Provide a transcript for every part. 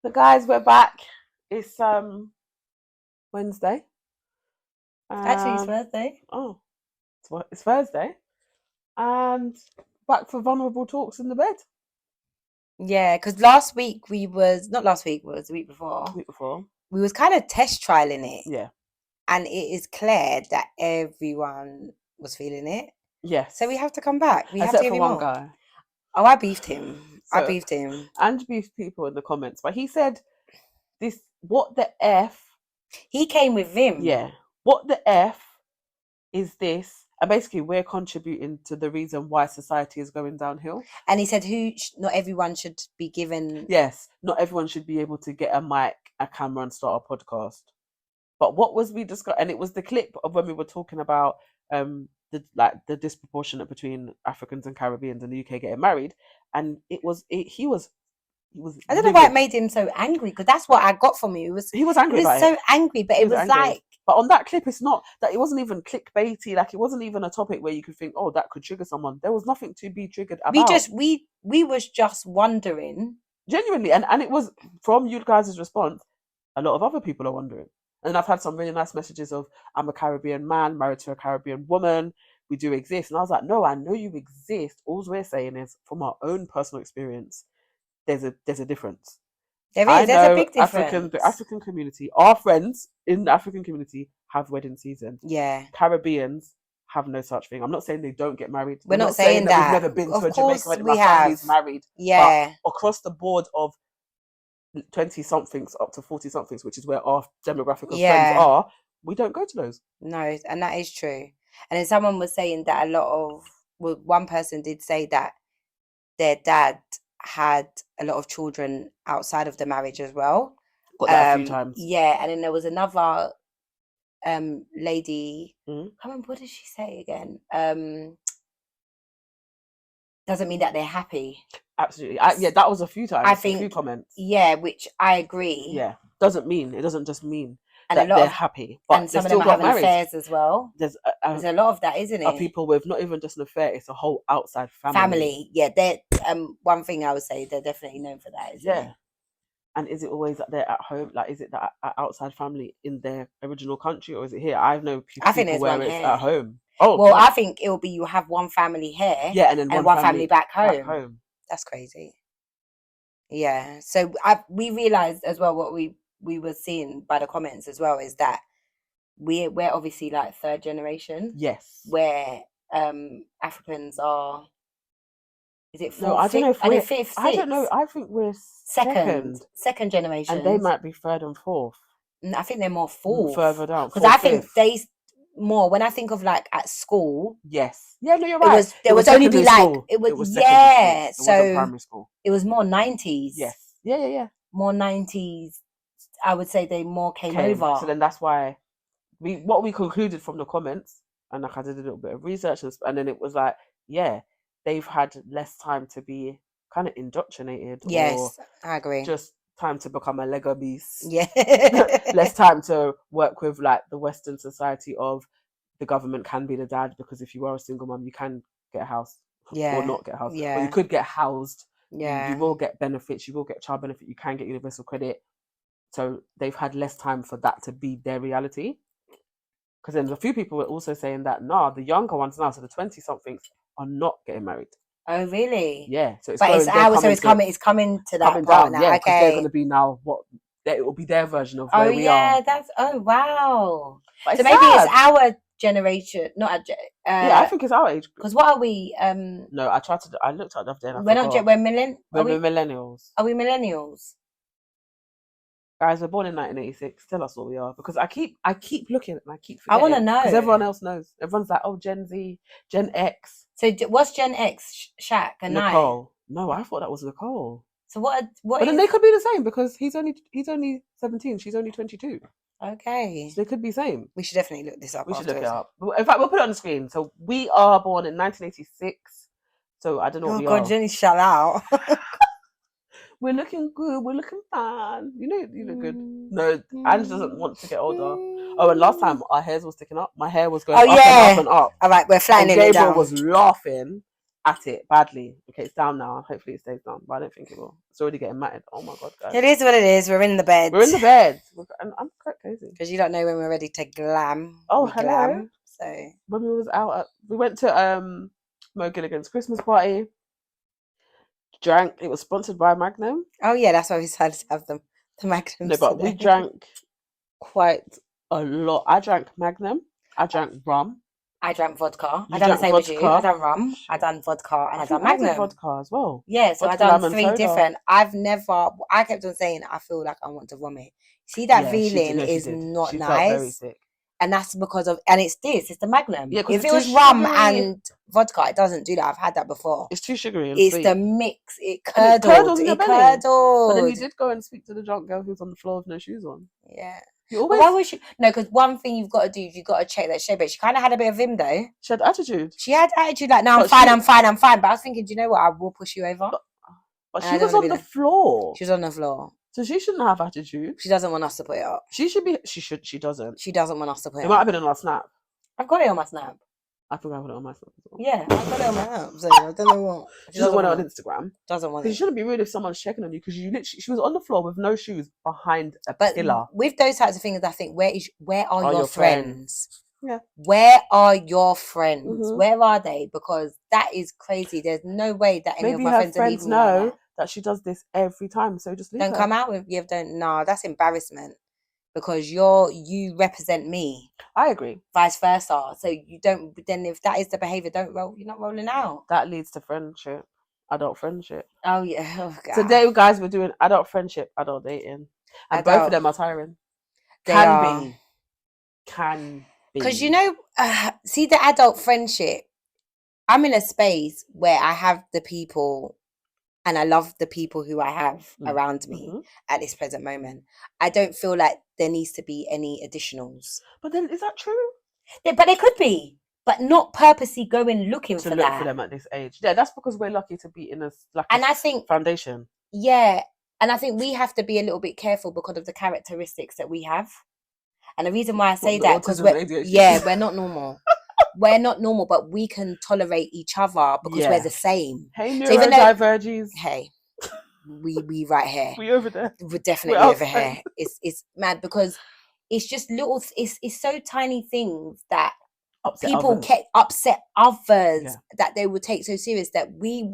The guys, we're back. It's Wednesday. Actually, it's Um Thursday. oh, it's Thursday. And back for vulnerable talks in the bed. Yeah, because last week not last week, it was the week before. Week before. We was kind of test trialing it, Yeah. and it is clear that everyone was feeling it. Yes. So we have to come back. We have to Except give for him one more. guy. Oh, I beefed him. I So beefed him. and beef people in the comments. But he said this what the F He came with him. yeah. What the F is this? And basically we're contributing to the reason why society is going downhill. And he said, not everyone should be given. Yes, not everyone should be able to get a mic, a camera, and start a podcast. But what was we discussed? And it was the clip of when we were talking about the disproportionate between Africans and Caribbeans in the UK getting married, and he was I don't know why it livid. made him so angry, because that's what I got from you. He was angry about so it. angry, but He it was was angry. like. But on that clip, it's not that it wasn't even clickbaity. Like it wasn't even a topic where you could think, oh, that could trigger someone. There was nothing to be triggered about. We was just wondering. Genuinely, and it was from you guys' response. A lot of other people are wondering. And I've had some really nice messages of, I'm a Caribbean man married to a Caribbean woman. We do exist. And I was like, no, I know you exist. All we're saying is, from our own personal experience, there's a difference. There's a big difference. The African community, our friends in the African community have wedding season. Yeah. Caribbeans have no such thing. I'm not saying they don't get married. We're not saying that. We've never been to a Jamaican wedding. We My family's married. Yeah. But across the board of 20 somethings up to 40 somethings, which is where our demographic of friends are, we don't go to those. No, and that is true. And then someone was saying that one person did say that their dad had a lot of children outside of the marriage as well. Got that a few times. Yeah, and then there was another lady. Mm-hmm. I can't remember, what did she say again? Doesn't mean that they're happy. Absolutely. That was a few times. I think a few comments. Yeah, which I agree. Yeah, it doesn't just mean and that they're happy, but and some of them are having affairs as well. There's a lot of that, isn't it? Are people with not even just an affair, it's a whole outside family. Yeah, they're one thing I would say, they're definitely known for that, isn't it? And is it always that they're at home? Like, is it that outside family in their original country, or is it here? I know people where it's at home. Oh, well, God. I think it'll be you have one family here, and then one family back home. That's crazy. Yeah. So we realized as well what we were seeing by the comments as well is that we're obviously like third generation. Yes. Where Africans are. Is it fourth? No, I don't know if we're fifth. Sixth? I don't know. I think we're second generation, and they might be third and fourth. I think they're more fourth, further down. Because I think they more when I think of like at school. Yes. Yeah. No, you're right. There was only be like it was yeah. It wasn't primary school. It was more 90s. Yes. Yeah. More 90s. I would say they more came over. So then that's why what we concluded from the comments, and like I did a little bit of research, and then it was like, yeah, they've had less time to be kind of indoctrinated. Yes, I agree. Just time to become a Lego beast. Yeah. Less time to work with like the Western society of the government can be the dad, because if you are a single mom, you can get a house. Yeah. Or not get a house. Yeah. Or you could get housed. Yeah. You will get benefits. You will get child benefit. You can get universal credit. So they've had less time for that to be their reality. Because then a few people were also saying that, the younger ones now, so the 20-somethings, are not getting married. Oh, really? Yeah. So it's coming to that coming part down, now. yeah, okay. They're going to be now it will be their version of where we are. Wow. But so maybe it's our generation, not I think it's our age. Because what are we? No, I looked at that. We're not. We're millennials. Are we millennials? Guys, we're born in 1986. Tell us what we are, because I keep looking and I keep I forgetting. want to know, because everyone else knows. Everyone's like, oh, Gen Z, Gen X. So what's Gen X? Shaq and Nicole. No, I thought that was Nicole. So what? But then they could be the same, because he's only 17. She's only 22. Okay. So they could be same. We should definitely look this up. We should look it up. In fact, we'll put it on the screen. So we are born in 1986. So I don't know what we are. Oh God, Jenny, shut out. We're looking good. We're looking fine. You look good. No, Ange doesn't want to get older. Oh, and last time our hairs was sticking up. My hair was going up and up and up. All right, we're flattening it down. Gabriel was laughing at it badly. Okay, it's down now. Hopefully it stays down, but I don't think it will. It's already getting matted. Oh my god, guys. It is what it is. We're in the bed. We're in the bed. And I'm quite cozy. Because you don't know when we're ready to glam. Oh, we hello. Glam, so when we was out, we went to Mo Gilligan's Christmas party. Drank. It was sponsored by Magnum. Oh yeah, that's why we decided to have the Magnum. No, but we drank quite a lot. I drank Magnum. I drank rum. I drank vodka. You I done the drank same as you. vodka. I done rum. I done vodka, and I done think I did Magnum. vodka as well. Yeah, so Vodka, I lemon, done 3 soda. different. I kept on saying I feel like I want to vomit. See, that feeling is not she nice. felt very sick. And that's because of, and it's the Magnum. Yeah, if it's it was too rum sugary. and vodka, it doesn't do that. I've had that before. It's too sugary and It's sweet. the mix. It And curdled. in your It belly. curdled. But then you did go and speak to the drunk girl who was on the floor with no shoes on. Yeah. You always. Why was you? No, because one thing you've got to do is you've got to check that shape. But she kind of had a bit of vim though. She had attitude. She had attitude like, no, I'm But fine. But I was thinking, do you know what? I will push you over. But she was on the floor. She was on the floor. So she shouldn't have attitude. She doesn't want us to put it up. She should be. She doesn't. She doesn't want us to put it up. It might have been on our snap. I've got it on my snap. I think I put it on my snap as well. Yeah, I've got it on my snap. So I don't know what. She doesn't want it on Instagram. Doesn't want it. Because you shouldn't be rude if someone's checking on you. Because she was on the floor with no shoes behind a pillar. With those types of things, I think where are your friends? Yeah. Where are your friends? Mm-hmm. Where are they? Because that is crazy. There's no way that any of my friends know that she does this every time. So just leave don't her. come out with you. Don't. No, that's embarrassment. Because you represent me. I agree. Vice versa. So you don't. Then if that is the behavior, don't roll. You're not rolling out. That leads to friendship, adult friendship. Oh yeah. Oh, God. Today, guys, we're doing adult friendship, adult dating, and both of them are tiring. Can be. Because see the adult friendship. I'm in a space where I have the people, and I love the people who I have around me at this present moment. I don't feel like there needs to be any additionals. But then, is that true? But there could be, but not purposely going looking for that. For them at this age. Yeah, that's because we're lucky to be in I think foundation. Yeah, and I think we have to be a little bit careful because of the characteristics that we have. And the reason why I say that because we're not normal. We're not normal, but we can tolerate each other because we're the same. Hey, neurodiverges. Hey, we right here. We over there. We're definitely over here. It's mad because it's just little. It's so tiny things that people upset others that they would take so serious that we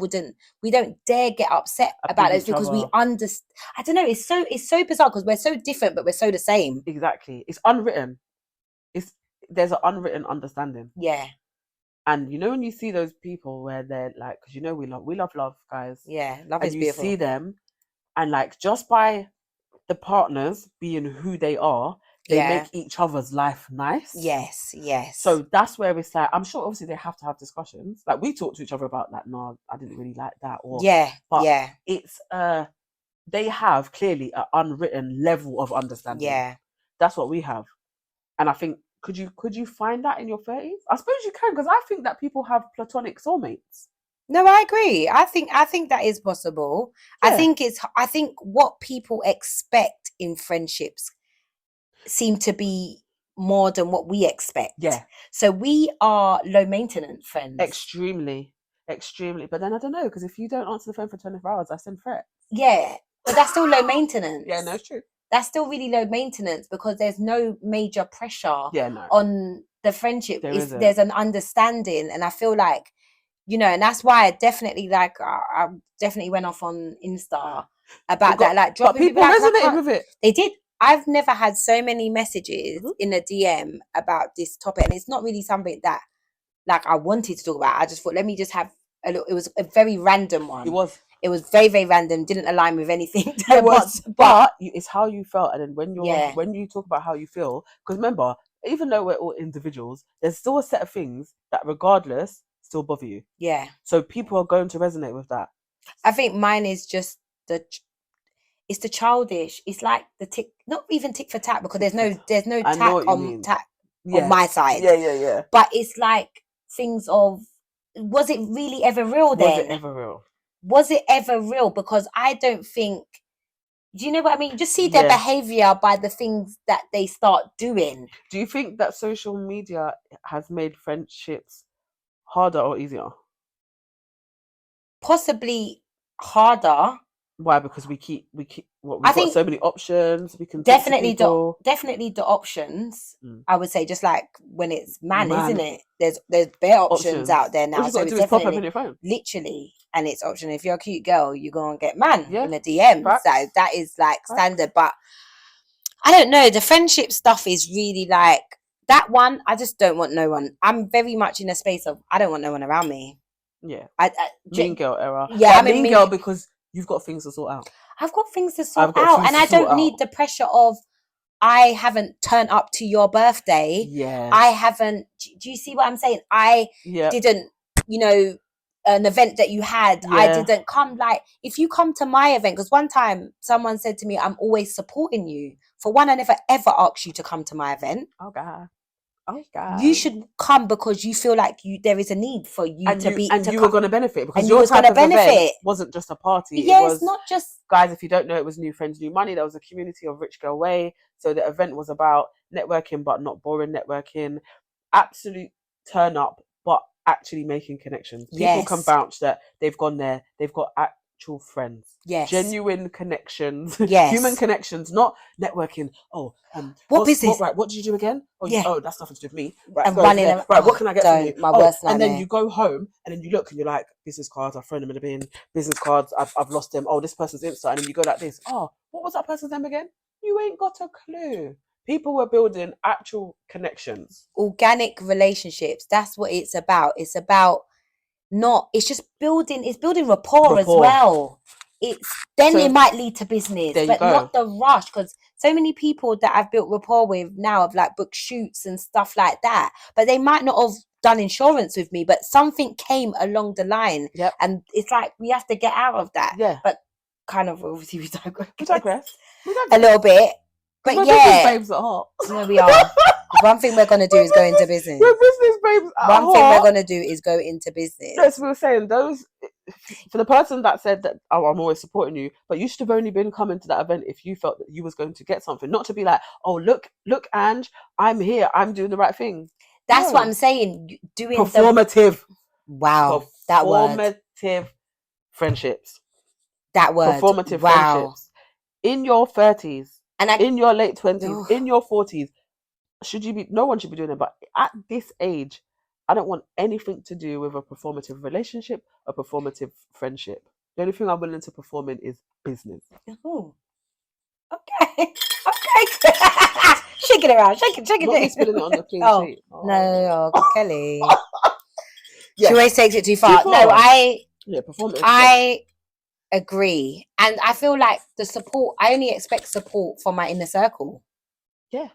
don't dare get upset about those because we understand. I don't know. It's so bizarre because we're so different, but we're so the same. Exactly. It's unwritten. There's an unwritten understanding. Yeah. And when you see those people where they're like, because we love, guys. Yeah, love is beautiful. And you see them, and like just by the partners being who they are, they make each other's life nice. Yes. So that's where it's like, I'm sure obviously they have to have discussions. Like we talk to each other about like, no, I didn't really like that. Or it's they have clearly an unwritten level of understanding. Yeah. That's what we have. And I think could you find that in your 30s? I suppose you can, because I think that people have platonic soulmates. No, I agree. I think that is possible. Yeah. I think what people expect in friendships seem to be more than what we expect. Yeah. So we are low maintenance friends. Extremely. But then I don't know, because if you don't answer the phone for 24 hours, I send threats. Yeah. But that's still low maintenance. Yeah, no, it's true. That's still really low maintenance because there's no major pressure on the friendship. There's an understanding. And I feel like, and that's why I definitely I definitely went off on Insta about that. Like dropping people resonated with it. They did. I've never had so many messages in a DM about this topic. And it's not really something that I wanted to talk about. I just thought, let me just have a look. It was a very random one. It was very, very random. Didn't align with anything. But it's how you felt. And then when you talk about how you feel, because remember, even though we're all individuals, there's still a set of things that regardless still bother you. Yeah. So people are going to resonate with that. I think mine is just it's the childish. It's like the tick, not even tick for tack because there's no tack on my side. Yeah. But it's like things of, was it really ever real then? Was it ever real? Because I don't think, do you know what I mean? You just see their behavior by the things that they start doing. Do you think that social media has made friendships harder or easier? possibly harder. Why? Because we've I got think so many options. We can talk to people. definitely the options. Mm. I would say, just like when it's man, Man. isn't it? There's bare options out there now. All you So got to it's do is pop up definitely on your phone. literally, and it's option. If you're a cute girl, you're gonna get man Yeah, in a DM. facts. So that is like Facts. standard. But I don't know. The friendship stuff is really like that one. I just don't want no one. I'm very much in a space of I don't want no one around me. Yeah. I mean girl era. Yeah, but I mean mean girl because you've got things to sort out. I've got things to sort out, and I don't need the pressure of I haven't turned up to your birthday. Yeah. I haven't. Do you see what I'm saying? I didn't. You know, an event that you had, I didn't come. Like, if you come to my event, because one time someone said to me, "I'm always supporting you." For one, I never ever asked you to come to my event. Oh God. Oh God. You should come because you feel like there is a need for you to be, and you were going to benefit because and your you was type going to of event benefit. wasn't just a party. Yeah, it was, it's not just guys. If you don't know, it was New Friends, New Money. There was a community of Rich Girl Way. So the event was about networking, but not boring networking. Absolute turn up, but actually making connections. People can vouch that they've gone there. They've got actual friends. Yes. Genuine connections. Yes. Human connections, not networking. Oh, what business? What did you do again? Oh, yeah. That's nothing to do with me. Right, and running right, what can I get from you? My worst nightmare. And then you go home and then you look and you're like, business cards, I've thrown them in the bin. Business cards, I've lost them. Oh, this person's Insta. And then you go like this. Oh, what was that person's name again? You ain't got a clue. People were building actual connections. Organic relationships. That's what it's about. It's about it's just building, it's building rapport. As well. It might lead to business, but not the rush. Because so many people that I've built rapport with now have like booked shoots and stuff like that, but they might not have done insurance with me, but something came along the line. Yep. And it's like we have to get out of that. Yeah. But kind of obviously we digress. A little bit. But business babes at heart. No, we are. One thing we're gonna do is go into business. We're business babes at One heart. thing we're gonna do is go into business. Yes, we were saying those for the person that said that, oh, I'm always supporting you, but you should have only been coming to that event if you felt that you was going to get something, not to be like, oh, look, Ange, I'm here, I'm doing the right thing. That's what I'm saying. Doing performative. That word. Performative friendships. That word. Performative friendships. In your 30s, and in your late 20s, in your 40s, no one should be doing it. But at this age, I don't want anything to do with a performative relationship, a performative friendship. The only thing I'm willing to perform in is business. Oh. Okay. Shake it around. Shake it. Not me spilling it on the clean sheet. No, Kelly. She always takes it too far. No, performative. I agree. And I feel like the support, I only expect support from my inner circle. Yeah.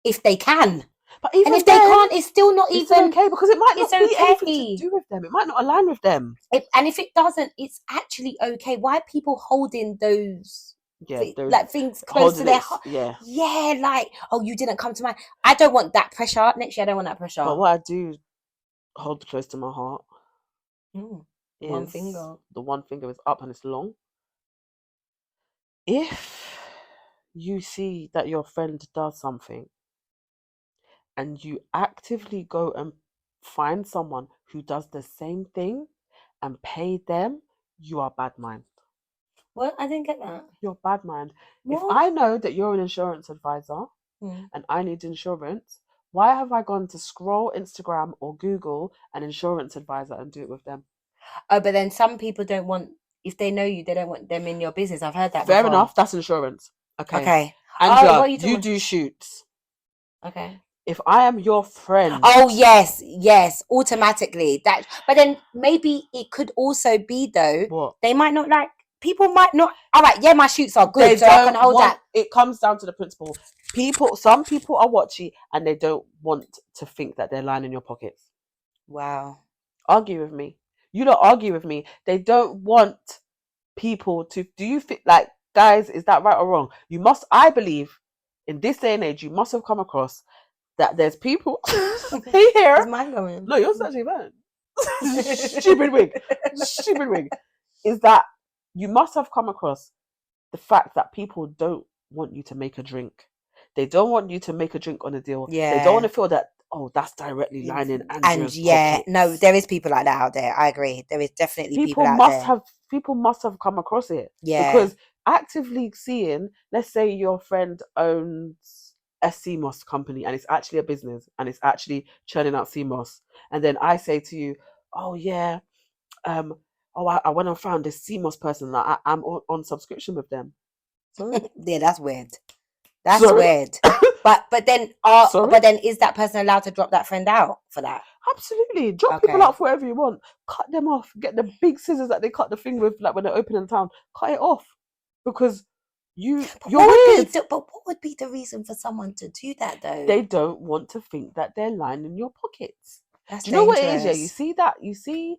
If they can. But even if they can't, it's still not even okay, because it might not be anything to do with them. It might not align with them. And if it doesn't, it's actually okay. Why are people holding those things close to their heart? Yeah, like, oh, you didn't come to my. I don't want that pressure. Next year, I don't want that pressure. But what I do hold close to my heart is one finger. The one finger is up and it's long. If you see that your friend does something and you actively go and find someone who does the same thing and pay them, you are bad mind. What? I didn't get that. You're bad mind. What? If I know that you're an insurance advisor and I need insurance, why have I gone to scroll Instagram or Google an insurance advisor and do it with them? Oh, but then some people don't want, if they know you, they don't want them in your business. I've heard that Fair before. enough. That's insurance. Okay. Angela, you do shoots. Okay. If I am your friend. Oh, yes, automatically. But then maybe it could also be, though, what? They might not like, people might not, all right, yeah, my shoots are good, so I can hold that. It comes down to the principle. Some people are watchy and they don't want to think that they're lying in your pockets. Wow. Argue with me. You don't argue with me. They don't want people to, do you think, like, guys, is that right or wrong? You must, I believe, in this day and age, you must have come across that there's people here. Is mine going? No, yours actually mine. Stupid wig. Is that you must have come across the fact that people don't want you to make a drink. They don't want you to make a drink on a deal. Yeah. They don't want to feel that, oh, that's directly lining And Andrea's yeah, pockets. no, there is people like that out there. I agree. There is definitely people people out must there. have people must have come across it. Yeah. Because actively seeing, let's say your friend owns a CMOS company and it's actually a business and it's actually churning out CMOS, and then I say to you, oh yeah, I went and found this CMOS person that I'm on subscription with them. Sorry? Yeah, that's weird. That's Sorry? weird. But then Sorry? but then is that person allowed to drop that friend out for that? Absolutely. Drop people Okay. out for whatever you want. Cut them off. Get the big scissors that they cut the thing with, like when they're opening town. Cut it off. Because you're weird. But what would be the reason for someone to do that though? They don't want to think that they're lining your pockets. That's Do you know dangerous. what it is? Yeah, you see that? You see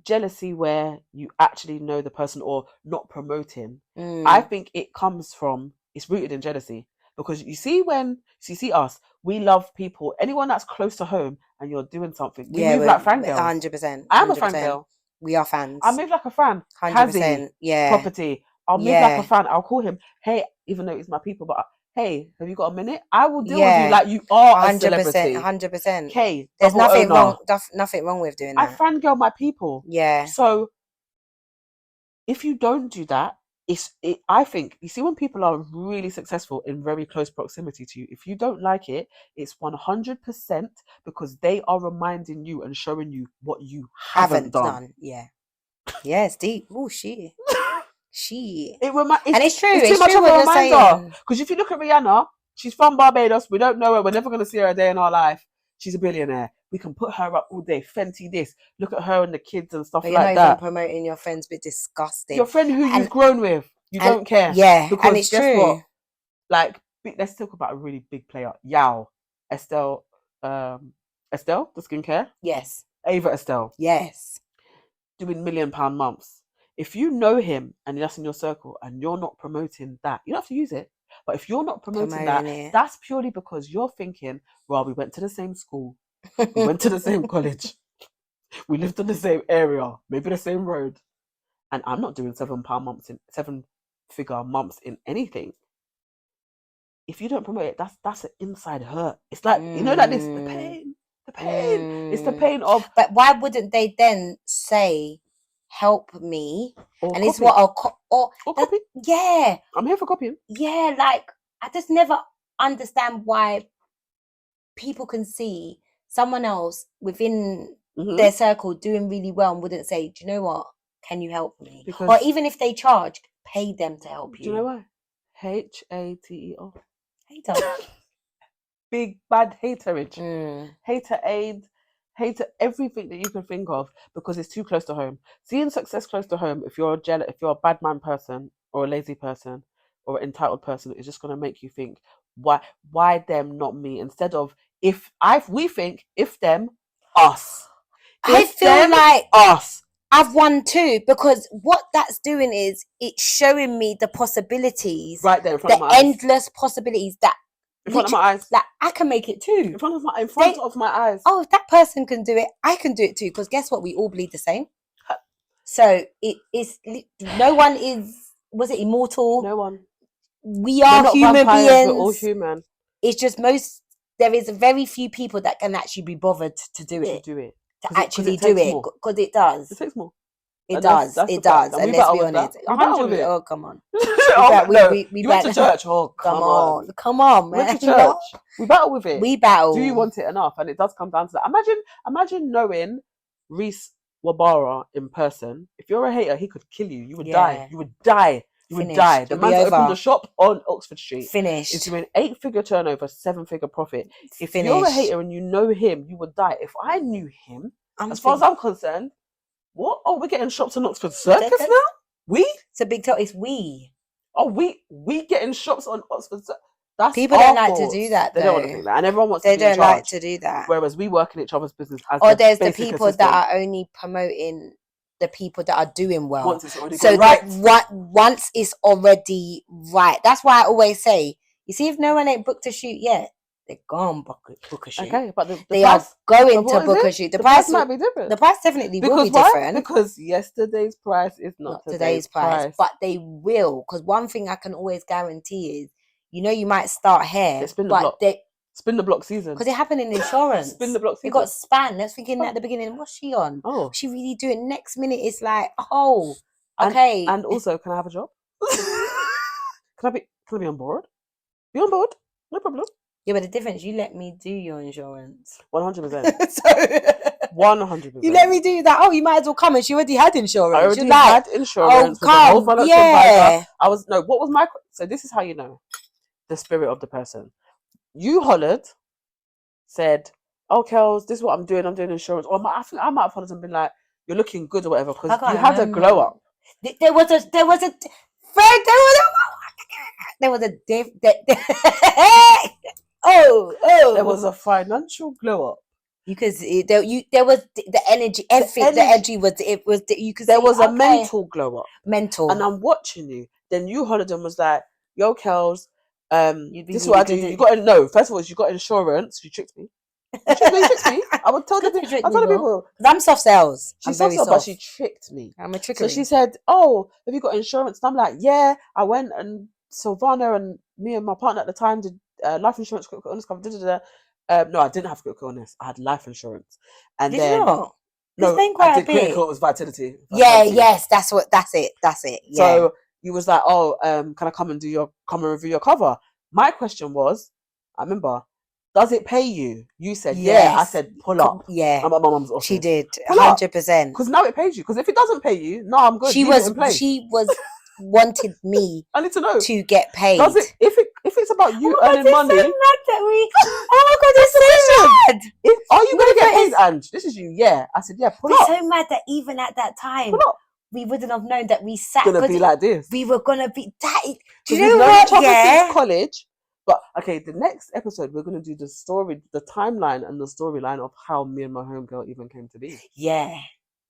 jealousy where you actually know the person or not promoting. I think it comes from, it's rooted in jealousy. Because you see you see us, we love people, anyone that's close to home and you're doing something. We move like fangirls. 100%. I'm a fangirl. We are fans. I move like a fan. 100%. Yeah. Property. I'll move like a fan. I'll call him, hey, even though it's my people, but hey, have you got a minute? I will deal with you like you are a celebrity. 100%. Okay, there's nothing wrong. Nothing wrong with doing that. I fangirl my people. Yeah. So if you don't do that, I think, you see, when people are really successful in very close proximity to you, if you don't like it, it's 100% because they are reminding you and showing you what you haven't done. Yeah. Yeah, it's deep. Oh, shit. She. And it's true. It's too it's much true of a what you're reminder. Because if you look at Rihanna, she's from Barbados. We don't know her. We're never going to see her a day in our life. She's a billionaire. We can put her up all day. Fenty this. Look at her and the kids and stuff like that. You're not even promoting your friend's bit disgusting. Your friend who you've grown with. You don't care. Yeah. Because and it's guess true. what? Like, let's talk about a really big player. Youre. Estelle, the skincare. Yes. Ava Estelle. Yes. Doing £1 million months. If you know him and that's in your circle and you're not promoting that, you don't have to use it. But if you're not promoting that, that's purely because you're thinking, well, we went to the same school. We went to the same college. We lived in the same area, maybe the same road. And I'm not doing £7-figure months in anything. If you don't promote it, that's an inside hurt. It's like, you know, that this the pain. It's the pain of. But why wouldn't they then say, help me? Or and copy. It's what or copy. Yeah. I'm here for copying. Yeah, like I just never understand why people can see someone else within their circle doing really well and wouldn't say, do you know what? Can you help me? Because, or even if they charge, pay them to help you. Do you know why? HATER. Hater. Big bad haterage. Hater aid. Hater everything that you can think of, because it's too close to home. Seeing success close to home, if you're a bad man person or a lazy person or an entitled person, it's just going to make you think, why them, not me? Instead of we think if them, us. I feel like us. I've won too, because what that's doing is it's showing me the possibilities, right there in front of my eyes. Endless possibilities that in front of my eyes. Like I can make it too. In front of my eyes. Oh, if that person can do it, I can do it too. Because guess what? We all bleed the same. So it's no one is. Was it immortal? No one. We are human beings. We're all human. It's just there is very few people that can actually be bothered to do it. To actually do it, because it does. It takes more. It does. It does. And let's be honest. 100%. Oh, come on. We went to church. Oh, come on, man. We went to church. We battle with it. We battle. Do you want it enough? And it does come down to that. Imagine knowing Reese Wabara in person. If you're a hater, he could kill you. You would die. You would die. You would die. The man opened a shop on Oxford Street. Finished. It's doing 8-figure turnover, 7-figure profit. If you're a hater and you know him, you would die. If I knew him, as far as I'm concerned, what? Oh, we're getting shops on Oxford Circus now? It's a big it's we. Oh, we getting shops on Oxford Circus. That's people don't like to do that. They don't want to do that, and everyone wants. They to be in don't charge, like to do that. Whereas we work in each other's business. Or there's the people assistant that are only promoting the people that are doing well. Once it's already once it's already right. That's why I always say, you see, if no one ain't booked a shoot yet, they're gone book a shoot. Okay, but they are going to book a shoot. The price might be different. The price definitely will be different. Because yesterday's price is not today's price. But they will. Because one thing I can always guarantee is, you might start here, but Spin the block season. Because it happened in insurance. Spin the block season. It got spanned. Let's thinking at the beginning, what's she on? Oh. What's she really doing? Next minute, it's like, oh, okay. And also, can I have a job? Can I be on board? Be on board? No problem. Yeah, but the difference, you let me do your insurance. 100%. So 100%. you let me do that. Oh, you might as well come, and she already had insurance. I already had insurance. Oh, come. Yeah. What was my... So this is how you know the spirit of the person. You hollered, said, oh, Kels, this is what I'm doing insurance. Or I think I might have hollered and been like, you're looking good or whatever, because you had a glow up. There was a there was a financial glow up. Because there was the energy, everything. The energy was you could. There was a mental glow up. Mental. And I'm watching you. Then you hollered and was like, yo, Kels, this is what I do. You got no. First of all, you got insurance. You tricked me. You tricked me. I would tell the people. I'm soft sales. She's soft sales, but she tricked me. I'm a tricker. So she said, "Oh, have you got insurance?" And I'm like, "Yeah." I went and Sylvana and me and my partner at the time did life insurance, critical illness cover. No, I didn't have critical illness. I had life insurance. And did then you not? no, I did critical. It was vitality. Yeah, yes, that's it. Yeah. So you was like, "Oh, can I come and review your cover?" My question was, I remember, does it pay you? You said, yes. I said, pull up. Yeah. I'm at my mum's office. She did. 100%. Because now it pays you. Because if it doesn't pay you, no, I'm good. She was wanted me I need to know to get paid. Does it if it's about you earning money? So mad that we, oh my god, it's so mad. Are you gonna get paid, Ange? This is you, yeah. I said, yeah, pull up. So mad that even at that time, we wouldn't have known that we sat gonna be like this. We were gonna be that. Do you know what? Since college. But okay, the next episode we're gonna do the story, the timeline and the storyline of how me and my homegirl even came to be. Yeah.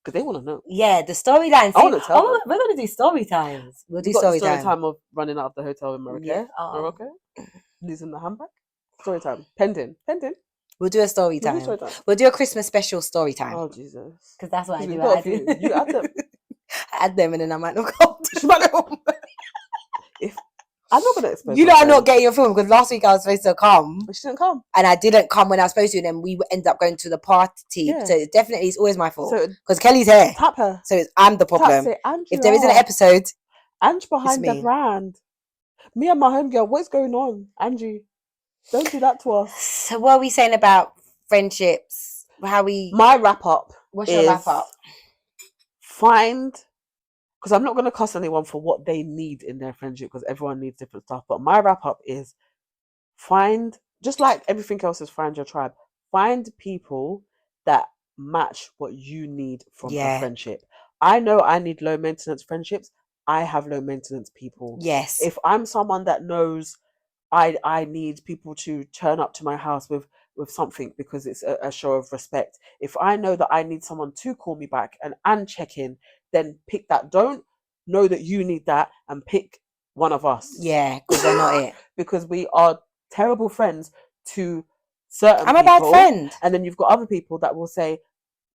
Because they want to know. Yeah, the storyline. I want to tell them. We're going to do story times. We'll do story time of running out of the hotel in Morocco. Yeah. Morocco. Losing the handbag. Story time. Pending. We'll do a story time. We'll do a Christmas special story time. Oh, Jesus. Because that's what I do. You add them. I add them and then I might not come. I'm not going to expose you know I'm not getting your film because last week I was supposed to come. But she didn't come. And I didn't come when I was supposed to, and then we ended up going to the party. Yeah. So definitely it's always my fault. Because Kelly's here. Tap her. So I'm the problem. If there is an episode, Ange behind the brand. Me and my homegirl, what's going on? Angie, don't do that to us. So what are we saying about friendships? My wrap up. What's your wrap up? Because I'm not going to cuss anyone for what they need in their friendship because everyone needs different stuff. But my wrap up is just like everything else is find your tribe. Find people that match what you need from a friendship. I know I need low maintenance friendships. I have low maintenance people. Yes. If I'm someone that knows I need people to turn up to my house with something because it's a show of respect. If I know that I need someone to call me back and check in, then pick that. Don't know that you need that and pick one of us. Yeah, because we're not it. Because we are terrible friends to certain people. I'm a bad friend. And then you've got other people that will say,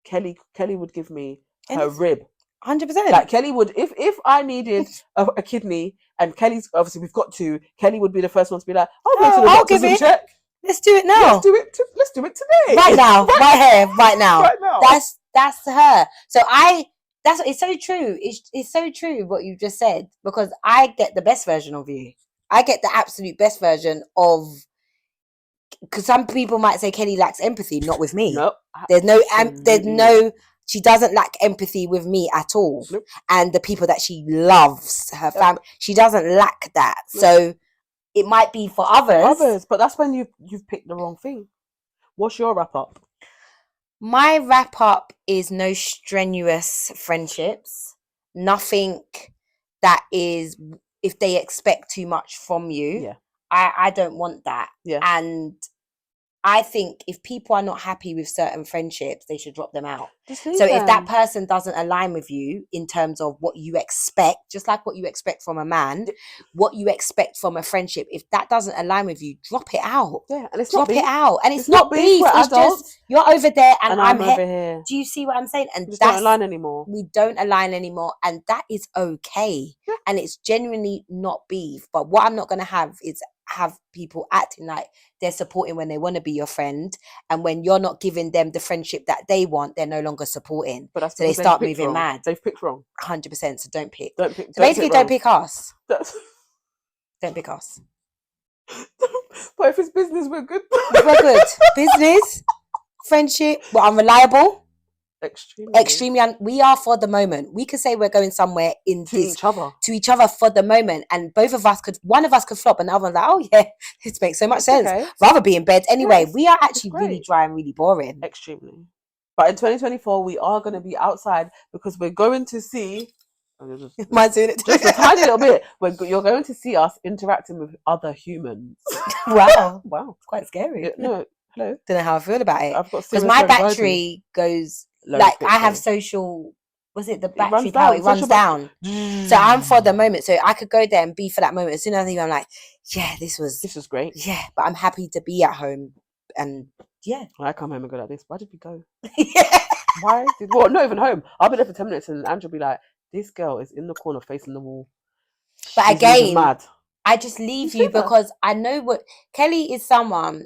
Kelly would give me her rib. 100%. Like Kelly would, if I needed a kidney and Kelly's, obviously we've got two, Kelly would be the first one to be like, I'll give it. Check. Let's do it now. Let's do it today. Right now. Right here. Right now. That's her. So it's so true. It's so true what you just said, because I get the best version of you. I get the absolute best version of, because some people might say Kelly lacks empathy, not with me. Nope. There's no, she doesn't lack empathy with me at all. Nope. And the people that she loves, her family, she doesn't lack that. Nope. So it might be for others. But that's when you've picked the wrong thing. What's your wrap up? My wrap up is no strenuous friendships. Nothing that is, if they expect too much from you. Yeah. I don't want that. Yeah. And I think if people are not happy with certain friendships, they should drop them out. So if that person doesn't align with you in terms of what you expect, just like what you expect from a man, what you expect from a friendship, if that doesn't align with you, drop it out. Yeah, and it's drop not beef. It out. And it's not beef. It's just you're over there and I'm over here. Do you see what I'm saying? And we don't align anymore. We don't align anymore, and that is okay. Yeah. And it's genuinely not beef. But what I'm not going to have is have people acting like they're supporting when they want to be your friend, and when you're not giving them the friendship that they want, they're no longer supporting. But that's So they because they've start picked moving wrong. mad. They've picked wrong. 100%. So don't pick. Don't pick. So basically, don't wrong. pick us. That's... Don't pick us. But if it's business, we're good. We're good. Business, friendship, we're unreliable. Extremely. We are for the moment. We could say we're going somewhere to each other for the moment, and one of us could flop, and the other one's like, oh yeah, this makes so much sense. Okay. Rather be in bed anyway. Yes, we are actually really dry and really boring. Extremely. But in 2024, we are going to be outside because we're going to see. Mine's doing it just a tiny little bit. You're going to see us interacting with other humans. Wow, it's quite scary. No, hello. Don't know how I feel about it. I've got because my battery goes. Like I have social, was it the battery power? It runs down. So I'm for the moment. So I could go there and be for that moment. As soon as I leave, I'm like, yeah, this was great. Yeah, but I'm happy to be at home. And yeah. When I come home and go like this, why did we go? Yeah. Why? Well, not even home. I'll be there for 10 minutes and Andrew will be like, this girl is in the corner facing the wall. But she's again, mad. I just leave you because I know what Kelly is someone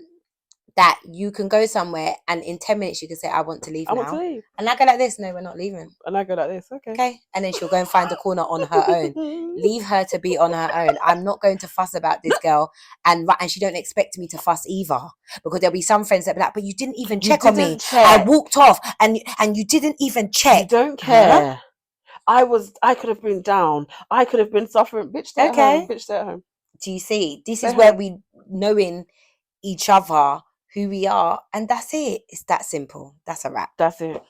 that you can go somewhere and in 10 minutes you can say, I want to leave now. Want to leave. And I go like this, no, we're not leaving. And I go like this, okay. Okay. And then she'll go and find a corner on her own. Leave her to be on her own. I'm not going to fuss about this girl. And she don't expect me to fuss either. Because there'll be some friends that be like, but you didn't even check on me. I walked off and you didn't even check. You don't care. Huh? I could have been down. I could have been suffering. Bitch, stay at home. Bitch, stay at home. Do you see? This is where we knowing each other, who we are, and that's it. It's that simple. That's a wrap. That's it.